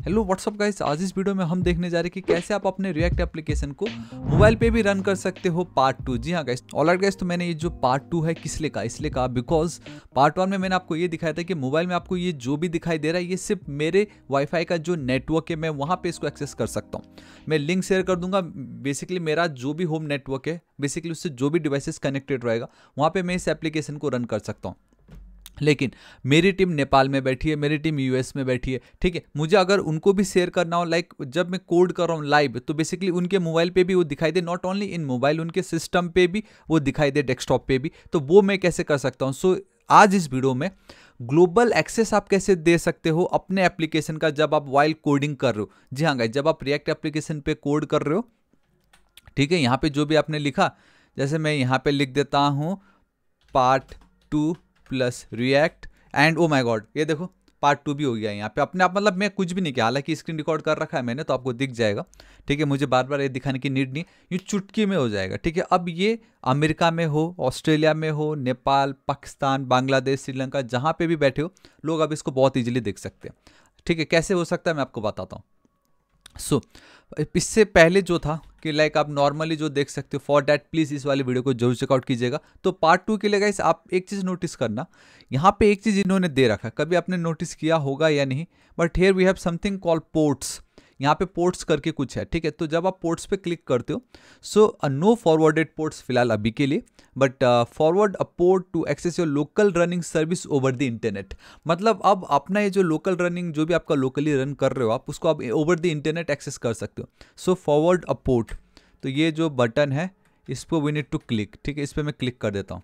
Hello what's up guys, आज इस video में हम देखने जा रहे हैं कि कैसे आप अपने रिएक्ट एप्लीकेशन को मोबाइल पे भी रन कर सकते हो पार्ट 2। जी हाँ गाइस, ऑलराइट गाइस, तो मैंने ये जो पार्ट 2 है किस लिए कहा, इसलिए कहा बिकॉज पार्ट 1 में मैंने आपको ये दिखाया था कि मोबाइल में आपको ये जो भी दिखाई दे रहा है ये सिर्फ मेरे वाईफाई का जो नेटवर्क है मैं वहाँ पे इसको एक्सेस कर सकता हूँ। मैं लिंक शेयर कर दूंगा। बेसिकली मेरा जो भी होम नेटवर्क है, बेसिकली उससे जो भी डिवाइसेस कनेक्टेड रहेगा वहाँ पे मैं इस एप्लीकेशन को रन कर सकता हूँ। लेकिन मेरी टीम नेपाल में बैठी है, मेरी टीम यूएस में बैठी है, ठीक है। मुझे अगर उनको भी शेयर करना हो, लाइक जब मैं कोड कर रहा हूँ लाइव, तो बेसिकली उनके मोबाइल पे भी वो दिखाई दे, नॉट ओनली इन मोबाइल, उनके सिस्टम पे भी वो दिखाई दे, डेस्कटॉप पे भी। तो वो मैं कैसे कर सकता हूँ? सो आज इस वीडियो में ग्लोबल एक्सेस आप कैसे दे सकते हो अपने एप्लीकेशन का जब आप वाइल कोडिंग कर रहे हो। जी हाँ गाइस, जब आप रिएक्ट एप्लीकेशन पे कोड कर रहे हो, ठीक है, यहाँ पे जो भी आपने लिखा, जैसे मैं यहाँ पे लिख देता हूँ part 2 plus react and oh my God, ये देखो पार्ट 2 भी हो गया यहाँ पे अपने आप। मतलब मैं कुछ भी नहीं किया, हालांकि स्क्रीन रिकॉर्ड कर रखा है मैंने, तो आपको दिख जाएगा, ठीक है। मुझे बार बार ये दिखाने की नीड नहीं, ये चुटकी में हो जाएगा, ठीक है। अब ये अमेरिका में हो, ऑस्ट्रेलिया में हो, नेपाल, पाकिस्तान, बांग्लादेश, श्रीलंका, जहाँ पे भी बैठे हो लोग अब इसको बहुत ईजिली देख सकते हैं, ठीक है। कैसे हो सकता है मैं आपको बताता हूँ। सो इससे पहले जो था कि लाइक आप नॉर्मली जो देख सकते हो, फॉर डैट प्लीज इस वाली वीडियो को जरूर चेकआउट कीजिएगा। तो पार्ट 2 के लिए गाइस आप एक चीज नोटिस करना, यहाँ पे एक चीज इन्होंने दे रखा है, कभी आपने नोटिस किया होगा या नहीं, but here we have something called ports. यहाँ पे पोर्ट्स करके कुछ है, ठीक है। तो जब आप पोर्ट्स पे क्लिक करते हो, सो नो फॉरवर्डेड पोर्ट्स फिलहाल अभी के लिए, but forward a port to access your local running service over the internet. मतलब अब अपना ये जो लोकल रनिंग जो भी आपका लोकली रन कर रहे हो आप, उसको आप ओवर द इंटरनेट एक्सेस कर सकते हो। सो फॉरवर्ड अ पोर्ट, तो ये जो बटन है इस पर वी नीड टू क्लिक, ठीक है। इस पर मैं क्लिक कर देता हूँ,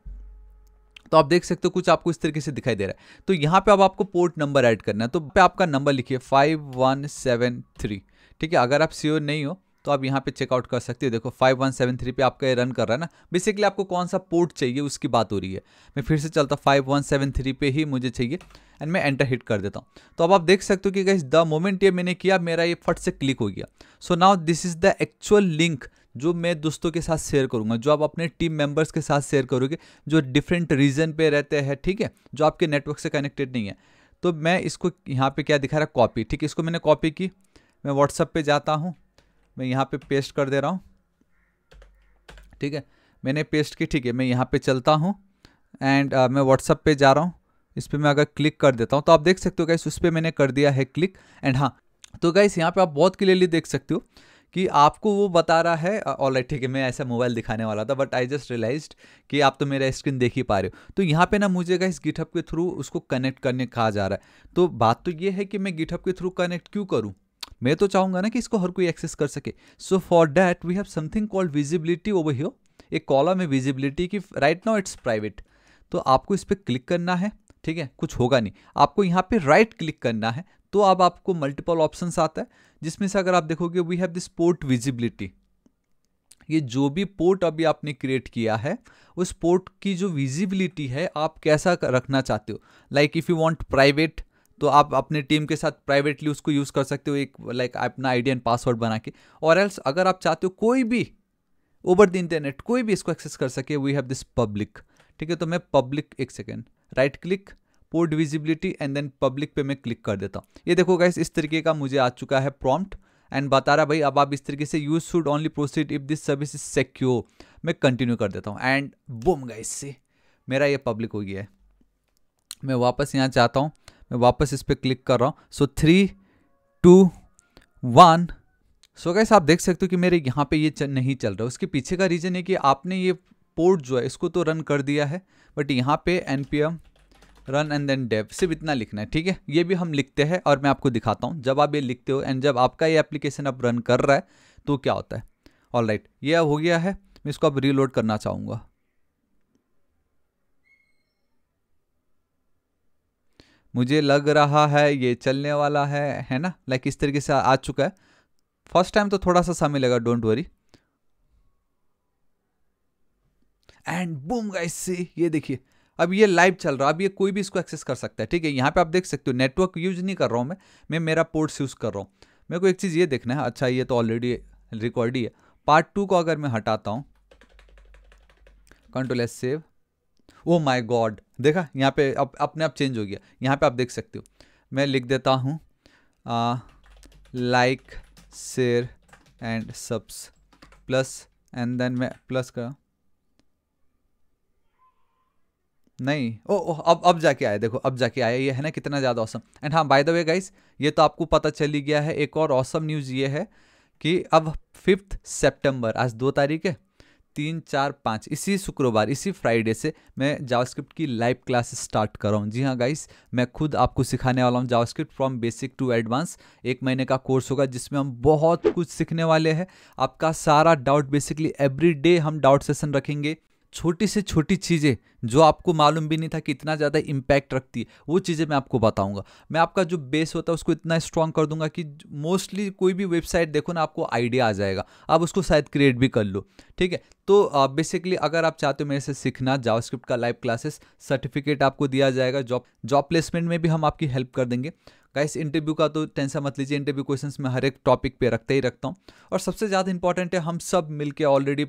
तो आप देख सकते हो कुछ आपको इस तरीके से दिखाई दे रहा है। तो यहाँ पे अब आपको पोर्ट नंबर ऐड करना है, तो पे आपका नंबर लिखिए 5173, ठीक है। अगर आप श्योर नहीं हो तो आप यहाँ पे चेकआउट कर सकते हो। देखो 5173 पे आपका ये रन कर रहा है ना। बेसिकली आपको कौन सा पोर्ट चाहिए उसकी बात हो रही है। मैं फिर से चलता, 5173 पे ही मुझे चाहिए एंड मैं एंटर हिट कर देता हूँ। तो अब आप देख सकते हो कि गाइस द मोमेंट ये मैंने किया, मेरा ये फट से क्लिक हो गया। So now this is the actual link जो मैं दोस्तों के साथ शेयर करूंगा, जो आप अपने टीम मेंबर्स के साथ शेयर करोगे, जो डिफरेंट रीजन पे रहते हैं, ठीक है, जो आपके नेटवर्क से कनेक्टेड नहीं है। तो मैं इसको यहाँ पे क्या दिखा रहा है, कॉपी, ठीक है। इसको मैंने कॉपी की, मैं व्हाट्सएप पे जाता हूँ, मैं यहाँ पे पेस्ट कर दे रहा हूँ, ठीक है। मैंने पेस्ट की, ठीक है। मैं यहाँ पे चलता हूँ एंड मैं व्हाट्सएप पे जा रहा हूँ। इस पर मैं अगर क्लिक कर देता हूँ तो आप देख सकते हो गाइस उस पर मैंने कर दिया है क्लिक। एंड हाँ, तो गाइस यहाँ पे आप बहुत क्लियरली देख सकते हो कि आपको वो बता रहा है, ऑलराइट, ठीक है। मैं ऐसा मोबाइल दिखाने वाला था, बट आई जस्ट रियलाइज्ड कि आप तो मेरा स्क्रीन देख ही पा रहे हो। तो यहाँ पे ना मुझे गाइस गिटहब के थ्रू उसको कनेक्ट करने कहा जा रहा है। तो बात तो ये है कि मैं गिटहब के थ्रू कनेक्ट क्यों करूँ, मैं तो चाहूंगा ना कि इसको हर कोई एक्सेस कर सके। So for that we have something called visibility over here. एक कॉलम है विजिबिलिटी की, राइट नाउ इट्स प्राइवेट। तो आपको इस पर क्लिक करना है, ठीक है। कुछ होगा नहीं, आपको यहाँ पे राइट क्लिक करना है। तो अब आपको मल्टीपल ऑप्शंस आता है, जिसमें से अगर आप देखोगे we have this port visibility. ये जो भी पोर्ट अभी आपने क्रिएट किया है, उस पोर्ट की जो विजिबिलिटी है आप कैसा रखना चाहते हो। Like if you want private, तो आप अपने टीम के साथ प्राइवेटली उसको यूज़ कर सकते हो, एक लाइक अपना आईडी एंड पासवर्ड बना के। और एल्स अगर आप चाहते हो कोई भी ओवर द इंटरनेट कोई भी इसको एक्सेस कर सके, वी हैव दिस पब्लिक, ठीक है। तो मैं पब्लिक, एक second, right click, port visibility and then public पे मैं क्लिक कर देता हूँ। ये देखो गाइस इस तरीके का मुझे आ चुका है प्रॉम्प्ट एंड बता रहा भाई अब आप इस तरीके से use should only proceed if this service is secure. मैं कंटिन्यू कर देता हूँ एंड बूम गाइस से मेरा ये पब्लिक हो गया है। मैं वापस यहाँ चाहता हूँ, मैं वापस इस पर क्लिक कर रहा हूँ। सो 3 2 1। सो गाइस आप देख सकते हो कि मेरे यहाँ पे ये नहीं चल रहा। उसके पीछे का रीजन है कि आपने ये पोर्ट जो है इसको तो रन कर दिया है, बट यहाँ पे npm run and then dev सिर्फ इतना लिखना है, ठीक है। ये भी हम लिखते हैं और मैं आपको दिखाता हूँ जब आप ये लिखते हो एंड जब आपका ये एप्लीकेशन अब रन कर रहा है तो क्या होता है। ऑलराइट, ये अब हो गया है। मैं इसको अब रीलोड करना चाहूँगा। मुझे लग रहा है ये चलने वाला है ना। लाइक इस तरीके से आ चुका है। फर्स्ट टाइम तो थोड़ा सा समय लगा, don't worry. And boom guys से ये देखिए अब ये लाइव चल रहा है। अब ये कोई भी इसको एक्सेस कर सकता है, ठीक है। यहाँ पे आप देख सकते हो नेटवर्क यूज नहीं कर रहा हूँ मैं मेरा पोर्ट्स यूज कर रहा हूँ। मेरे को एक चीज़ ये देखना है, अच्छा ये तो ऑलरेडी रिकॉर्ड ही है। पार्ट 2 को अगर मैं हटाता हूँ, control S save, oh my God, देखा यहाँ पे अब अपने आप चेंज हो गया। यहाँ पे आप देख सकते हो, मैं लिख देता हूँ like share and subs plus, and then मैं प्लस करा, नहीं अब जाके आया, देखो अब जाके आया, ये है ना कितना ज़्यादा ऑसम। एंड हाँ बाय द वे गाइस, ये तो आपको पता चल ही गया है, एक और ऑसम न्यूज़ ये है कि अब 5 सितंबर, आज 2 तारीख है, 3, 4, 5 इसी शुक्रवार, इसी फ्राइडे से मैं जावास्क्रिप्ट की लाइव क्लासेस स्टार्ट कर रहा हूँ। जी हाँ गाइस, मैं खुद आपको सिखाने वाला हूँ JavaScript from basic to advance. 1 महीने का कोर्स होगा जिसमें हम बहुत कुछ सीखने वाले हैं। आपका सारा डाउट, बेसिकली एवरी डे हम डाउट सेशन रखेंगे। छोटी से छोटी चीज़ें जो आपको मालूम भी नहीं था कि इतना ज़्यादा इम्पैक्ट रखती है, वो चीज़ें मैं आपको बताऊंगा। मैं आपका जो बेस होता है उसको इतना स्ट्रांग कर दूंगा कि मोस्टली कोई भी वेबसाइट देखो ना, आपको आइडिया आ जाएगा, आप उसको शायद क्रिएट भी कर लो। ठीक है, तो बेसिकली अगर आप चाहते हो मेरे से सीखना जावास्क्रिप्ट का लाइव क्लासेस, सर्टिफिकेट आपको दिया जाएगा, जॉब प्लेसमेंट में भी हम आपकी हेल्प कर देंगे। गाइस इंटरव्यू का तो टेंशन मत लीजिए, इंटरव्यू क्वेश्चंस मैं हर एक टॉपिक पे रखता हूँ। और सबसे ज़्यादा इंपॉर्टेंट है, हम सब मिलके ऑलरेडी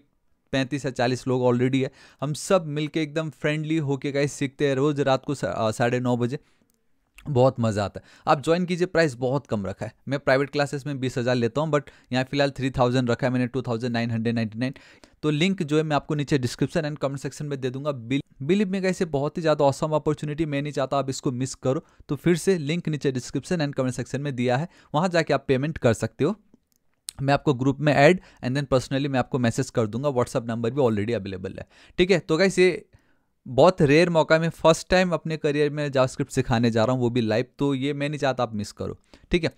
35 या 40 लोग ऑलरेडी है, हम सब मिलके एकदम फ्रेंडली होके गाइस सीखते हैं रोज रात को 9:30 बजे। बहुत मज़ा आता है, आप ज्वाइन कीजिए। प्राइस बहुत कम रखा है, मैं प्राइवेट क्लासेस में 20,000 लेता हूँ, बट यहाँ फिलहाल 3,000 रखा है मैंने, 2,999। तो लिंक जो है मैं आपको नीचे डिस्क्रिप्शन एंड कमेंट सेक्शन में दे दूंगा। बिलीव में कैसे बहुत ही ज़्यादा ऑसम अपॉर्चुनिटी, मैं नहीं चाहता आप इसको मिस करो। तो फिर से लिंक नीचे डिस्क्रिप्शन एंड कमेंट सेक्शन में दिया है, वहाँ जाके आप पेमेंट कर सकते हो। मैं आपको ग्रुप में ऐड एंड देन पर्सनली मैं आपको मैसेज कर दूंगा, व्हाट्सअप नंबर भी ऑलरेडी अवेलेबल है। ठीक है, तो गाइस ये बहुत रेयर मौका, मैं फर्स्ट टाइम अपने करियर में जावास्क्रिप्ट सिखाने जा रहा हूँ, वो भी लाइव, तो ये मैं नहीं चाहता आप मिस करो। ठीक है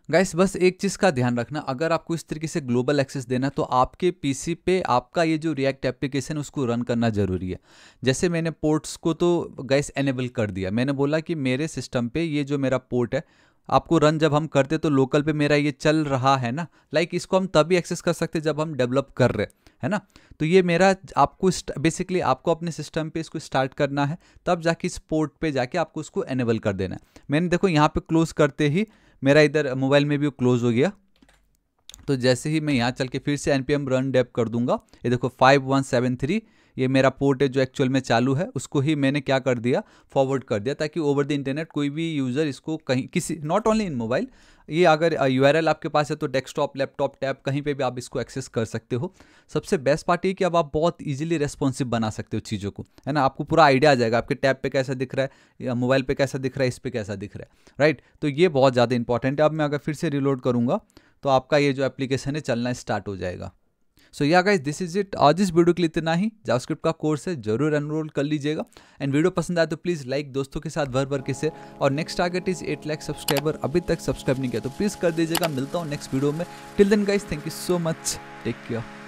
गाइस, बस एक चीज़ का ध्यान रखना, अगर आपको इस तरीके से ग्लोबल एक्सेस देना तो आपके पीसी पे आपका ये जो रिएक्ट एप्लीकेशन है उसको रन करना जरूरी है। जैसे मैंने पोर्ट्स को तो गाइस एनेबल कर दिया, मैंने बोला कि मेरे सिस्टम पे ये जो मेरा पोर्ट है आपको रन जब हम करते तो लोकल पे मेरा ये चल रहा है ना, लाइक इसको हम तभी एक्सेस कर सकते जब हम डेवलप कर रहे है ना। तो ये मेरा आपको बेसिकली आपको अपने सिस्टम पे इसको स्टार्ट करना है, तब जाके इस पोर्ट पे जाके आपको उसको एनेबल कर देना है। मैंने देखो यहाँ पे क्लोज करते ही मेरा इधर मोबाइल में भी वो क्लोज हो गया। तो जैसे ही मैं यहाँ चल के फिर से npm रन डेप कर दूंगा, ये देखो 5173 ये मेरा पोर्ट है जो एक्चुअल में चालू है, उसको ही मैंने क्या कर दिया, फॉरवर्ड कर दिया, ताकि ओवर द इंटरनेट कोई भी यूज़र इसको कहीं किसी, नॉट ओनली इन मोबाइल, ये अगर यूआरएल आपके पास है तो डेस्कटॉप, लैपटॉप, टैब कहीं पे भी आप इसको एक्सेस कर सकते हो। सबसे बेस्ट पार्ट ये कि अब आप बहुत इजीली रेस्पॉन्सिव बना सकते हो चीज़ों को, है ना। आपको पूरा आइडिया आ जाएगा आपके टैब पे कैसा दिख रहा है या मोबाइल पे कैसा दिख रहा है, इस पे कैसा दिख रहा है, राइट। तो ये बहुत ज़्यादा इंपॉर्टेंट है। अब मैं अगर फिर से रिलोड करूँगा तो आपका ये जो एप्लीकेशन है चलना स्टार्ट हो जाएगा। सो या गाइस, दिस इज इट, आज इस वीडियो के लिए इतना ही। जावास्क्रिप्ट का कोर्स है, जरूर एनरोल कर लीजिएगा। एंड वीडियो पसंद आए तो प्लीज़ लाइक, दोस्तों के साथ भर के शेयर, और next target is 8 lakh subscriber, अभी तक सब्सक्राइब नहीं किया तो प्लीज़ कर दीजिएगा। मिलता हूँ नेक्स्ट वीडियो में, till then guys, thank you so much, take care.